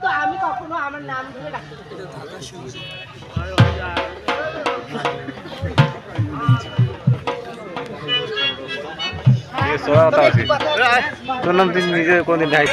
কিন্তু আমি কখনো আমার নাম ধরে ডাকতে তোর নাম তুই নিজে কোনদিন যাই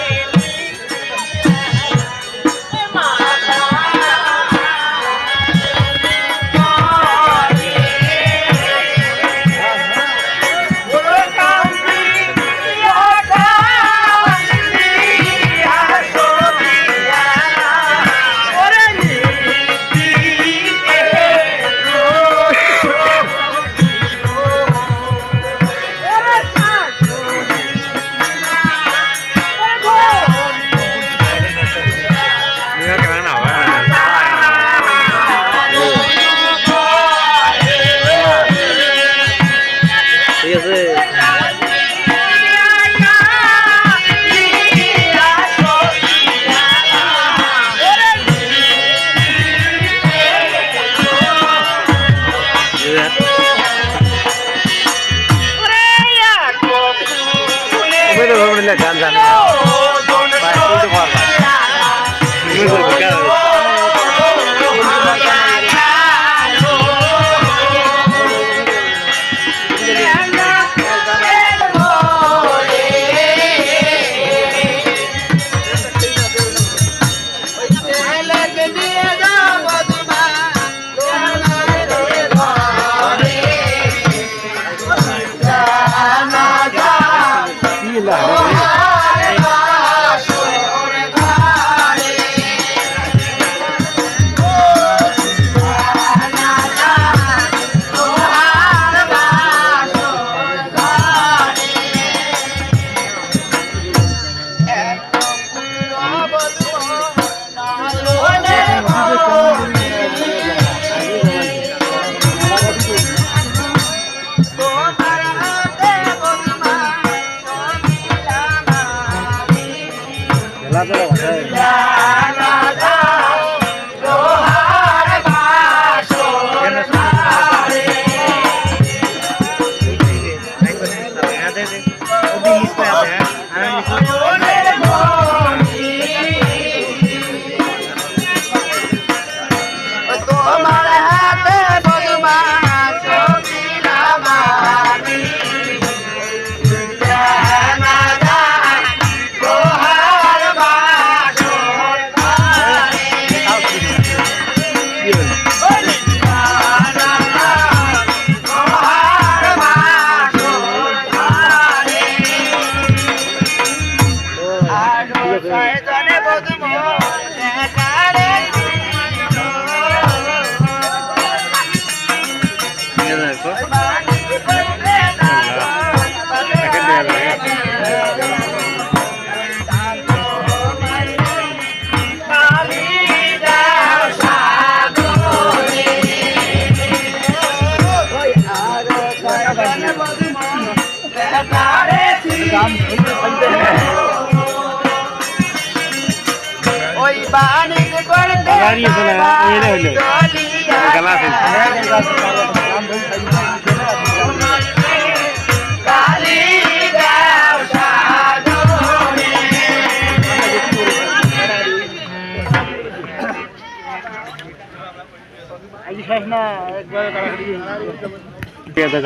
গান জানে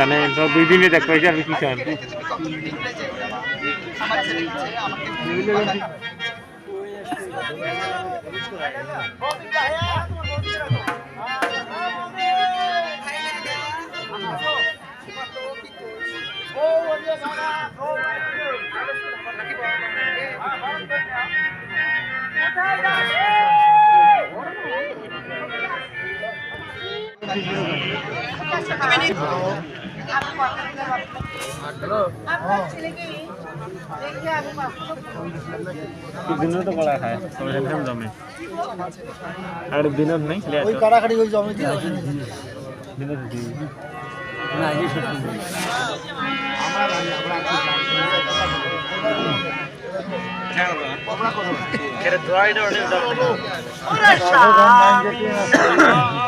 জানেন তো 2 দিনে দেখ পয়সা কি চান বিনোদ তো কলা খায় সবাই একদম জমে আর বিনোদ নেই ওই কাড়াকাড়ি ওই জমে দিয়ে বিনোদ দি না এই সব আমরা আমরা করব কেরে ড্রাইড অর্ডার দাও ওরে শাম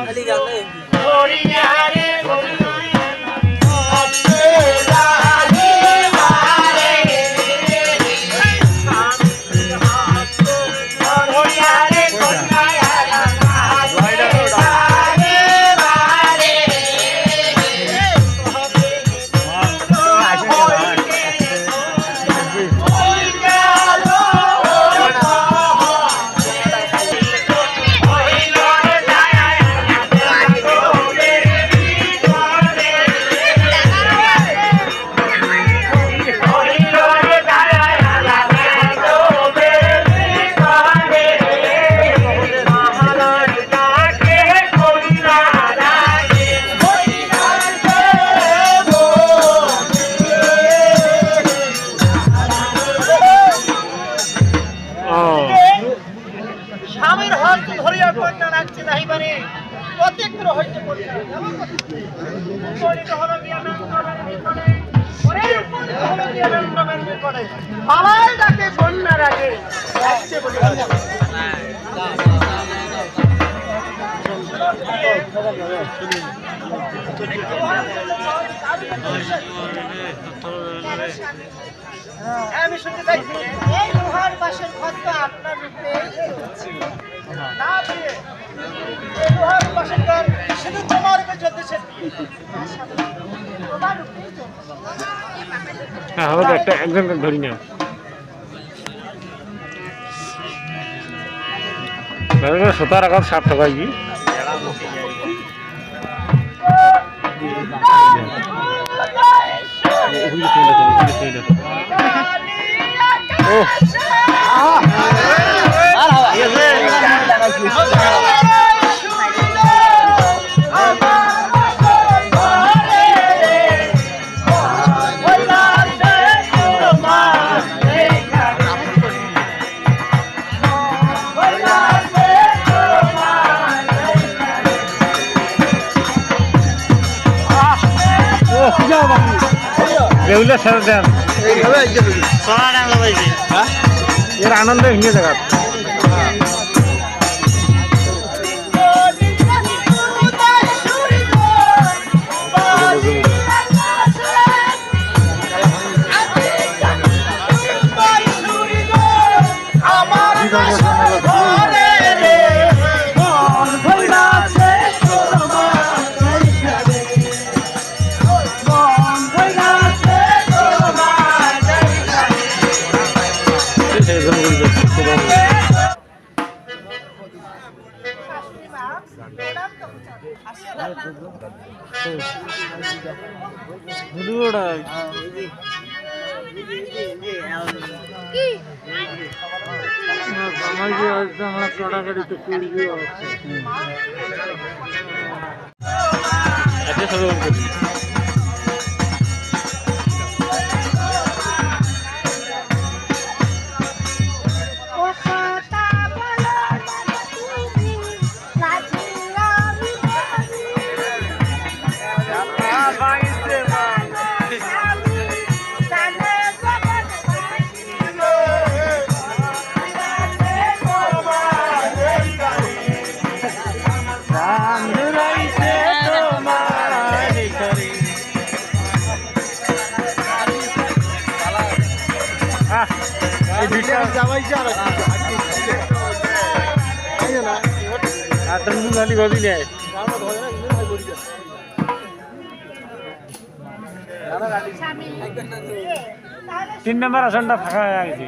খালি গালে ওরিয়া রে Yeah. স্বামীর হাত ধরিয়া কন্যা রাখছে নাহি মানে অতিক্র হইতে বাবাই ডাকে কন্যা রাখে রাখছে বলে আমি শুনতে চাই এই লোহার বাসের ঘর তো আপনার রূপে না পেয়ে এই লোহার বাসের ঘর শুধু তোমার রূপে চলতেছে তোমার রূপেই হ্যাঁ হবে তো একটা একজনকে ধরি না সতেরো আঘাত 60 টাকা কি রেগুলার সারা দেন এর আনন্দ হিন্দে জায়গা তিন নম্বর আসনটা ফাঁকা হয়ে গেছে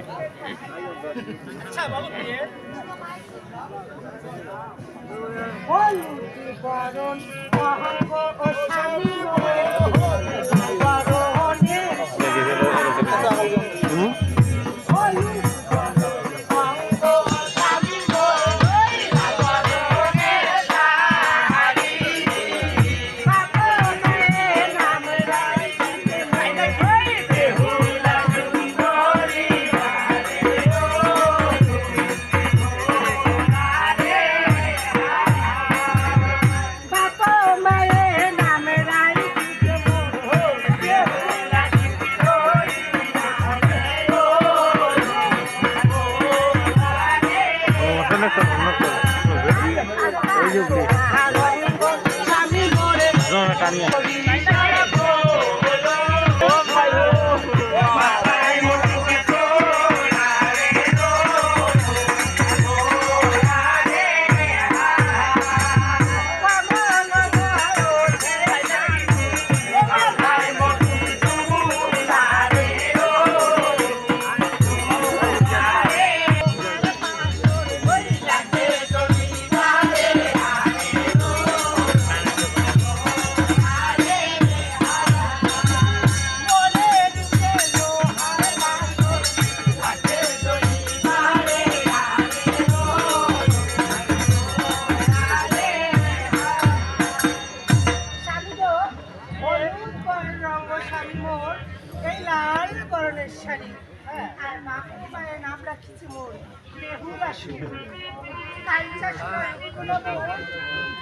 কাঞ্চা সোনা এগুলো মোহন,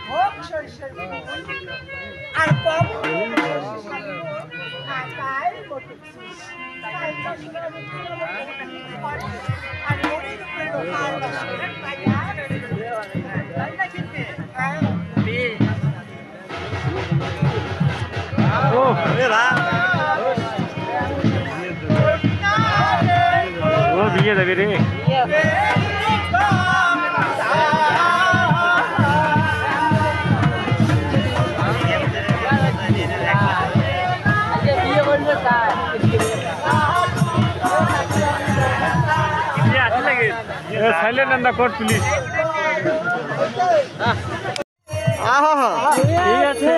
ভোগ সরিষার মোহন, আর কমল আকার মতো কাঞ্চা সোনা এগুলো মোহন আর মনের উপরে লোহার বাসন ও বিয়ে দেবে রে silent on the court please ঠিক আছে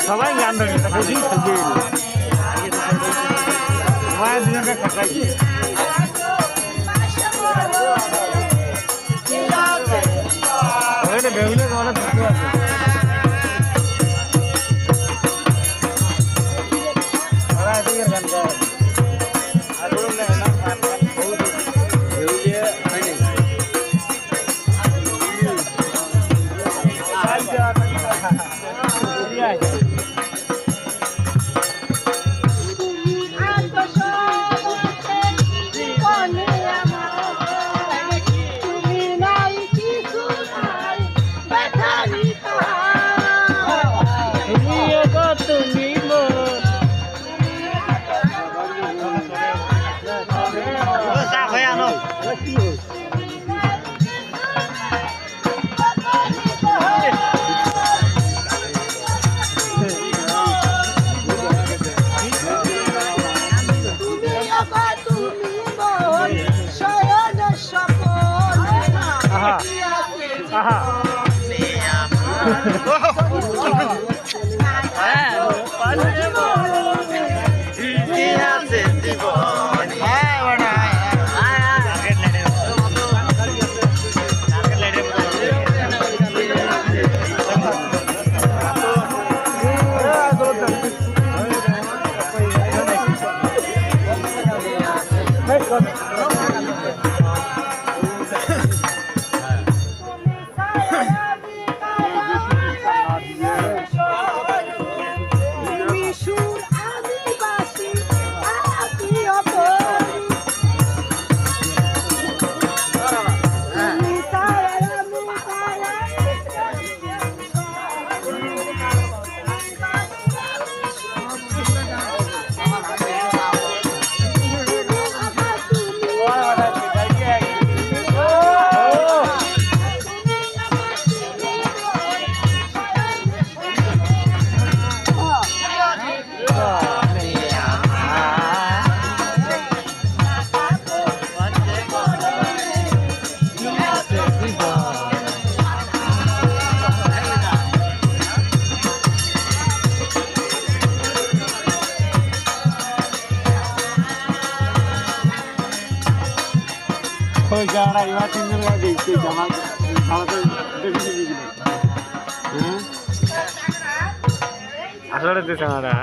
সবাই গান ধরে মায়ের দুজনকে খাটাই বেগুনে তোমার দুটো আছে গান আসলে দিছে আমরা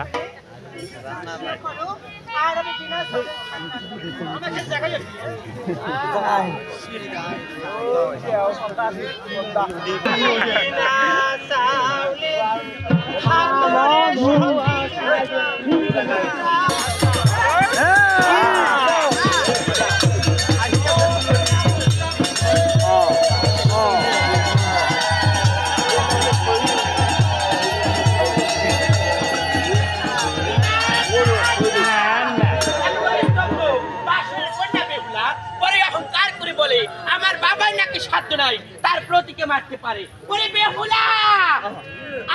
আমার বাবার নাকি সাধ্য নাই তার প্রতীকে মারতে পারে। ওরে বেহুলা,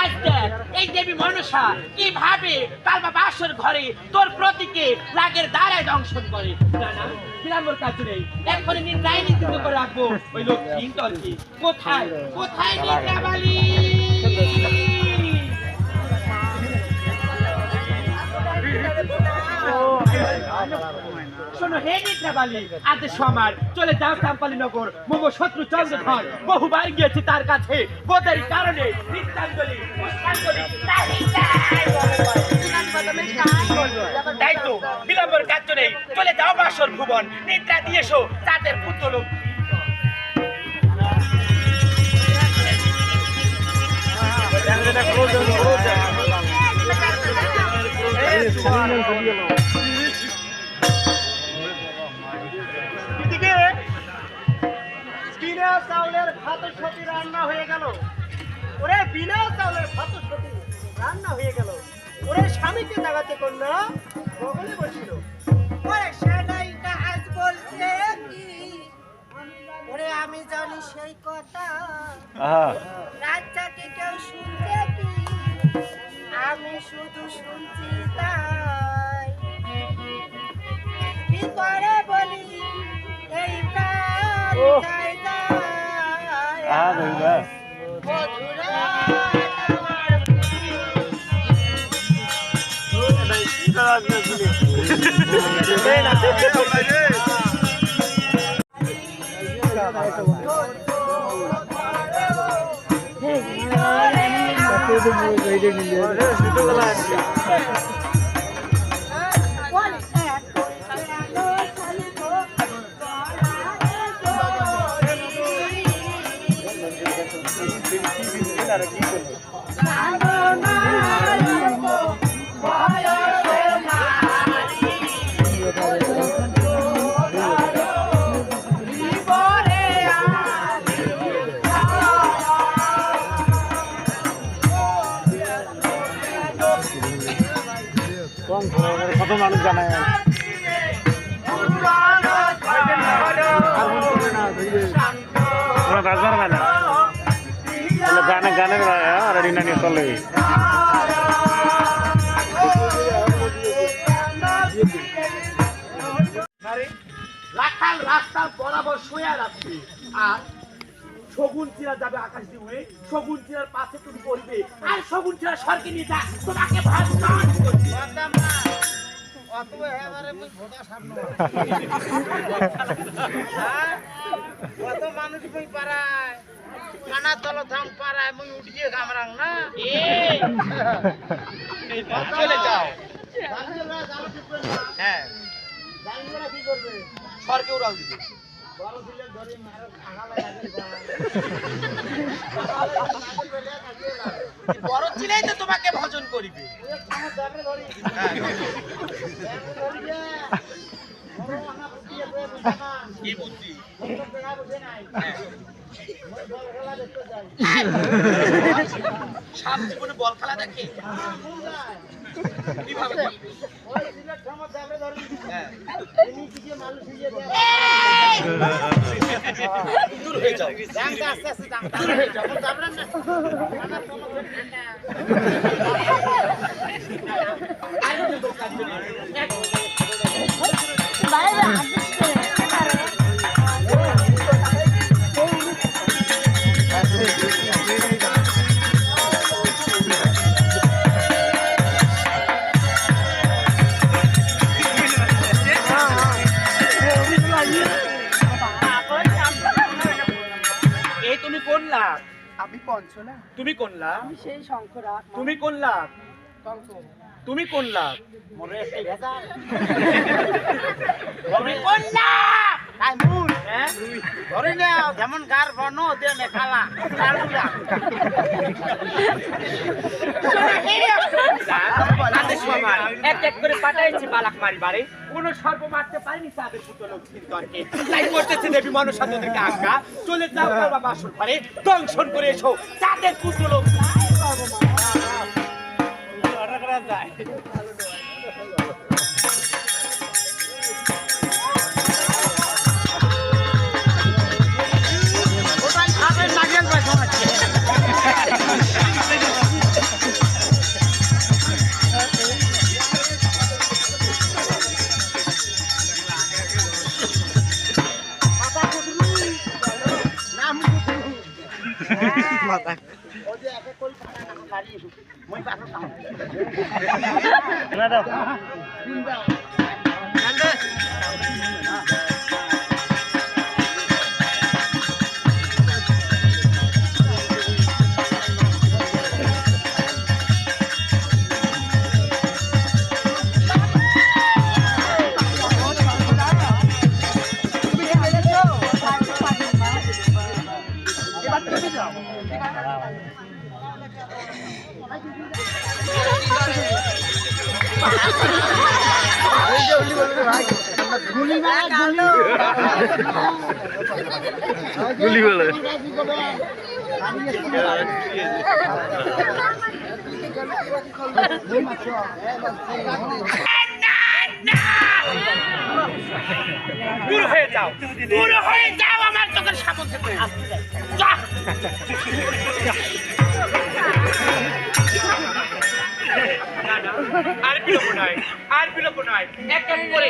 আজ দেখ এই দেবী মনসা কিভাবে কাল বাবা আসর ঘরে তোর প্রতীকে রাগের দ্বারায় দংশন করে। না না, বিরামর কাজ নেই, এখনই নির্ণয় নীতি করে রাখবো। ওই লক্ষ্মী তর্কি কোথায় কোথায় নির্ণাবালি? শোনো হে নিদ্রাবালী, আজ সমার চলে যাও চাম্পালী নগর। মোমো শত্রু চন্দ্রধর বহুবার গিয়েছি তার কাছে, বোধের কারণে নিত্যান্ত ভুবন নিদ্রা দিয়ে এসো তাদের পুত্র লোক এদিকে বিনা চাউলের ভাতসতি রান্না হয়ে গেল। ওরে বিনা চাউলের ভাতসতি রান্না হয়ে গেল। ওরে স্বামীকে জাগাতে কন্যা বগলে বসিল। ওরে সেটাইটা আজ বলছে কি ওরে আমি জানি সেই কথা রাজ্জাকে কেউ শুনছে কি আমি শুধু শুনছি তাই কি করে বলি এই প্রাণ যায় যায় মধুরা কত মানুষ জানায় রাজার বেলা গানে গানের রেডি না নিয়ে চলে রাখাল রাস্তা বরাবর শুয়ে রাখবে আর শগুন চিরা যাবে আকাশ দিয়ে উড়ে শগুন চিরার পাশে তুমি পড়বে আর শগুন চিরা সরকে নিয়ে যা তোমাকে ভাষণ করবে কত মানুষ মুই পারায় কানা তল থাম পারায় মুই উঠিয়ে কামরাং না চলে যাও হ্যাঁ কি করবে সরকে উড়াল দিবে বড় দিলে ধরে মারো আগালে বড় ছিলেই তো তোমাকে ভজন করিবে কি বুদ্ধি সাপ জীবনে বল খেলা দেখে কিভাবে দূর হয়ে যাও আস্তে আস্তে দূর হয়ে যাও যাবেন না তুমি কোন লাভ আমি পঞ্চনা তুমি কোন লাভ আমি সেই শঙ্করা তুমি কোন লাভ তুমি কোন লাভ মনে একটা ভেজা তুমি কোন লাভ আই মুন হ্যাঁ ধরে নাও যেমন গার বর্ণ দেনে খালা কালুরা এক এক করে পাঠাইছি বালাক মারি বাড়ি কোন সর্প মারতে পারেনি তাদের পুত্র লক্ষ্মীকে তাই করতেছে দেবী মানুষ তাদেরকে আজ্ঞা চলে যাও বাবা বাসন ঘরে দংশন করে এসো তাদের পুত্র লোক যায় গুলি বলে দূর হয়ে যাও আমার চোখের সামনে থেকে যা। আর বিলম্ব নয় এক এক করে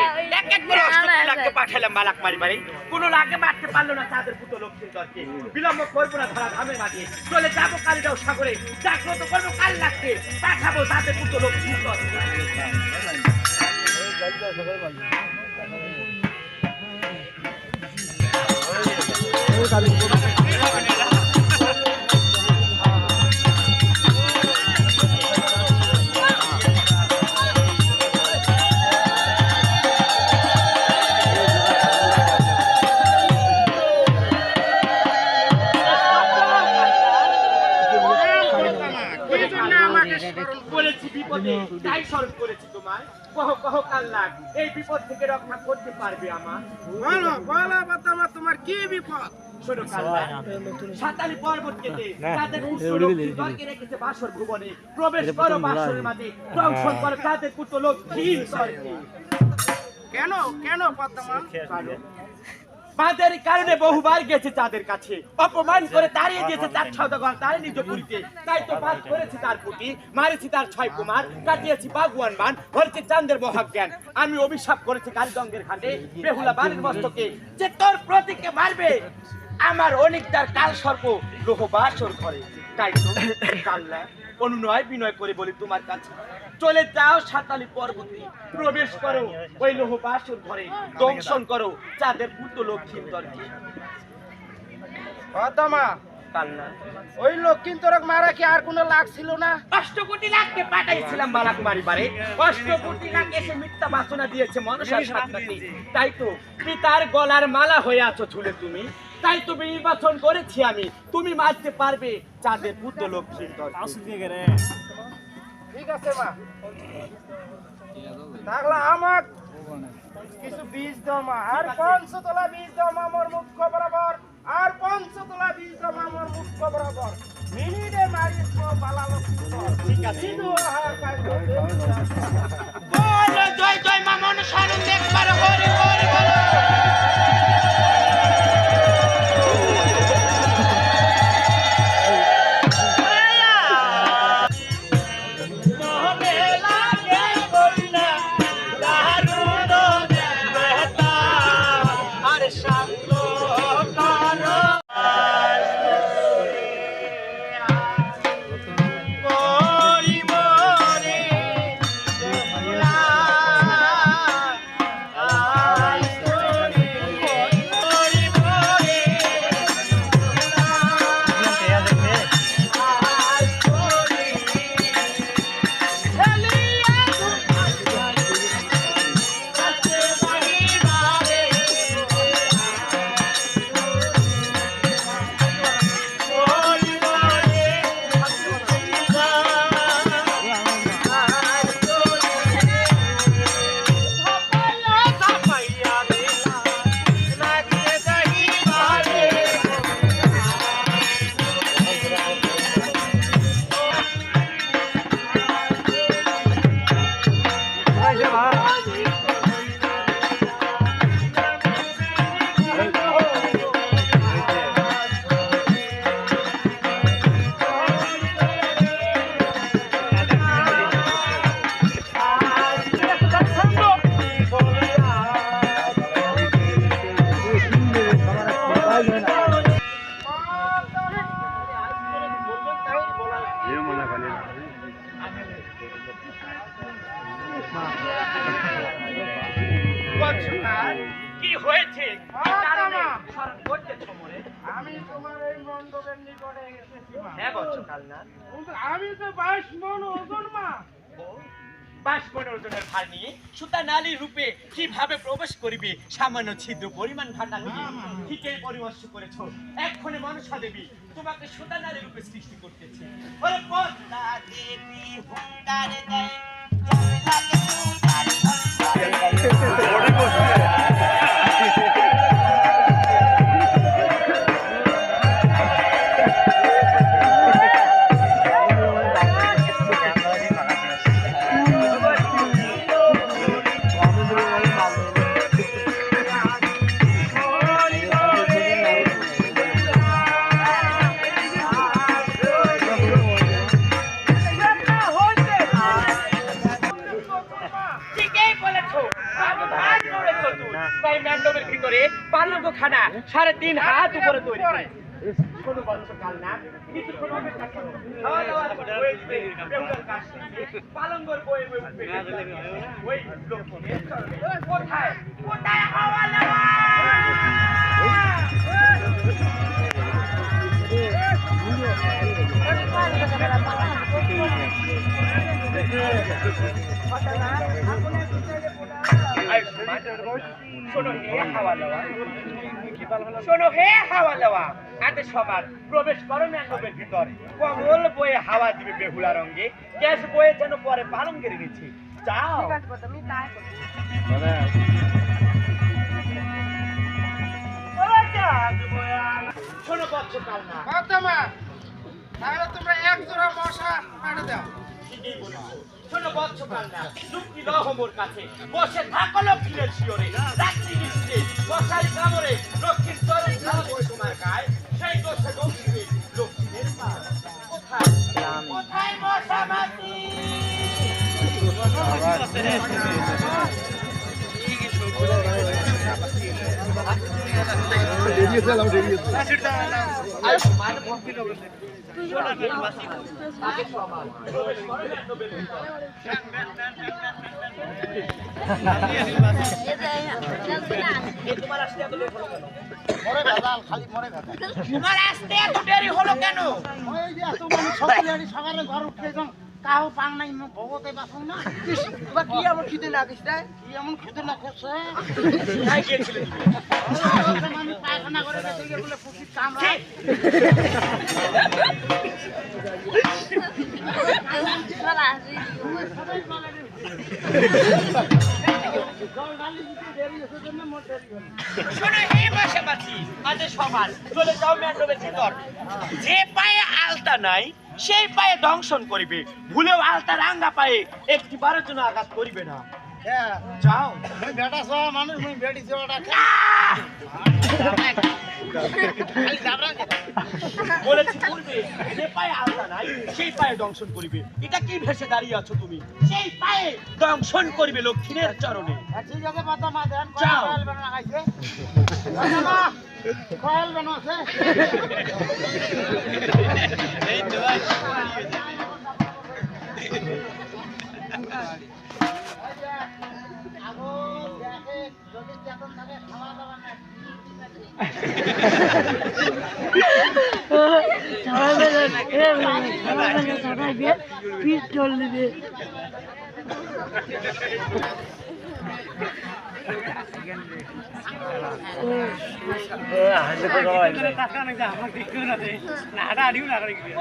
অষ্টপতি লাগকে পাঠালাম মালাক মারি মারি কোনো লাগে মারতে পারলো না তাদের পুতো লক্ষ্মীর দরকে বিলম্ব করবো না ধরা ধামের মাঝে চলে যাবো কালীরাও সাগরে জাগ্রত করবো কাল লাগকে পাঠাবো তাদের পুতো লক্ষ্মীর দরকে। করেছি বিপদে তাই স্মরণ করেছি তোমার কহ কহ কাল লাগ এই বিপদ থেকে রক্ষা করতে পারবে আমার বলো বলো বাতামা তোমার কি বিপদ? শোনো কাল লাগ সাতালি পর্বত কেটে তাদের স্বর্গে রেখেছে বাসর ভুবনে প্রবেশ করো বাসরের মাঝে দংশন করো তাদের পুত্র লক্ষ্মীর স্বর্গে। কেন কেন বাতামা? বাদের কারণে বহুবার গেছে তাদের কাছে অপমান করে তাড়িয়ে দিয়েছে তার সওদাগর তার নিজ পুরীতে তাই তো বাদ করেছি তার প্রতি মারেছি তার 6 কুমার কাটিয়েছি বাগুয়ান বান ধরেছি চাঁদের মহাজ্ঞান আমি অভিশাপ করেছি কালীগঙ্গের ঘাটে বেহুলা বাড়ির মস্তকে যে তোর প্রতিকে মারবে আমার অনেকটার কাল সর্প লোহ বাসর করে তাই তো কাল্লা অনুনয় বিনয় করে বলি তোমার কাছে চলে যাও সাতালি পর্বতে প্রবেশ করো ওই লোহ বাসর ঘরে দংশন করো চাঁদের পুত্র লক্ষ্মীর দরকে। বাতামা কাল্লা ওই লক্ষ্মীর তোরক মারা কি আর কোনো লাগ ছিল না? 8 কোটি লাখকে পাঠাইছিলাম বালাক মারিবারে 8 কোটি লাখ এসে মিথ্যা বাসনা দিয়েছে মনসার সাথে তাই তো পিতার গলার মালা হয়ে আছো ঝুলে তুমি তাই তো নির্বাচন করেছি আমি তুমি মারতে পারবে চাঁদের পুত্র লক্ষ্মীর দরকে। ঠিক আছে মা তাহলে আমার কিছু বীজ দাও মা আর 500 তোলা বীজ দাও মা আমার মুখ বরাবর আর 500 তোলা বীজ দাও মা আমার মুখ বরাবর মিনিটে মারিস বালা লক্ষ্মী ঠিক আছে সিধু হার কাজ বল জয় জয় মা মনসার দেখবার হরি হরি বল কি হয়েছে আমি তোমার এই মণ্ডপের নিকটে এসেছি মা হ্যাঁ বলছো কালনা আমি তো 22 মণ ওজন মা 22 মণ ওজনের ভার নিয়ে সুতা নালী রূপে কিভাবে প্রবেশ করিবে সামান্য ছিদ্র পরিমাণ ভাটা নিয়ে ঠিকই পরিমর্শ করেছো এক্ষণে মনসা দেবী তোমাকে সুতা নালী রূপে সৃষ্টি করতেছে ওরে পদ্মা দেবী হুঙ্গার দেয় জল লাগে তোমার ঠিকই বলেছো। আমি ভাগ করেছো তুই। তাই ম্যান্ডবের ভিতরে পালঙ্ক খানা 3.5 হাত উপরে তৈরি করে। কোনো বর্ষকাল না, কিছুক্ষণ অপেক্ষা করো। খাওয়া দাওয়ার হয়ে যাবে, বেহুলার কাজ শেষে পালঙ্গর বয়ে বয়ে উঠবে। ওই লক্ষ্মীর চরণে। কোথায় কোথায় হাওয়া লাগা? শোনো হে হাওয়া দেওয়া, এত সবার প্রবেশ করো ম্যান্ডবের ভিতর। কমল বয়ে হাওয়া দিবে বেহুলা রঙে, গ্যাস বয়ে যেন পরে পালঙ্গের নিচে। যাও। শোনো বৎসকাল না, তাহলে তোমরা এক জোড়া মশা মেরে দাও। ঠিকই বলেছো। শোনো বৎসকাল না, যুক্তি লহ মোর কাছে, বসে থাকো লক্ষ্মীর শিওরে, রাত্রি নিশিতে মশাই কামড়ে লক্ষ্মীর চরণ ঢালবে তোমার গায়ে, সেই দোষে দোষিবে লক্ষ্মীর পা। কোথায় কোথায় মশা মাছি? তোমার আসতে এত দেরি হলো কেন? সকালে ঘর উঠে কাউ পাং নাই ভগতে বাসন না কি এমন খিদে লাগিস কি এমন খিদে লাগছে আমি পায়খানা করে গেছে বলে পুষির কামড়া শোনো হে বাসাবাসী, আজ সবার চলে যাও ম্যান্ডবের ভিতর। যে পায়ে আলতা নাই সেই পায়ে দংশন করিবে, ভুলেও আলতা রাঙ্গা পায়ে একটি বারের জন্য আঘাত করিবে না। যাও। বেটা সব মানুষ বেটি বলেছি পূর্বে, যে পায়ে আলতা নাই সেই পায়ে দংশন করিবে। এটা কি ভেসে দাঁড়িয়ে আছো তুমি? সেই পায়ে দংশন করিবে লক্ষ্মীর চরণে। ঠিক আছে বাবা মা দেন যাও। কয়েল বানা খাইছে কয়েল বানাছে এই তো ভাই। যদি চেতন থাকে খাওয়া দাওয়া নাই পিস্তল দিবে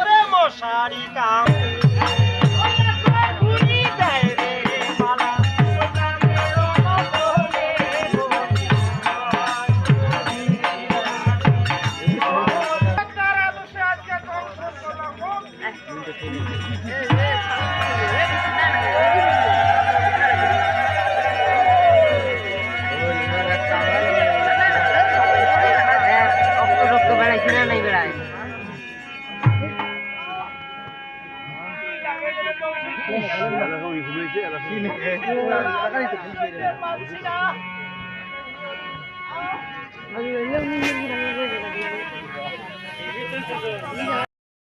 ওরে মশারি কাম আমি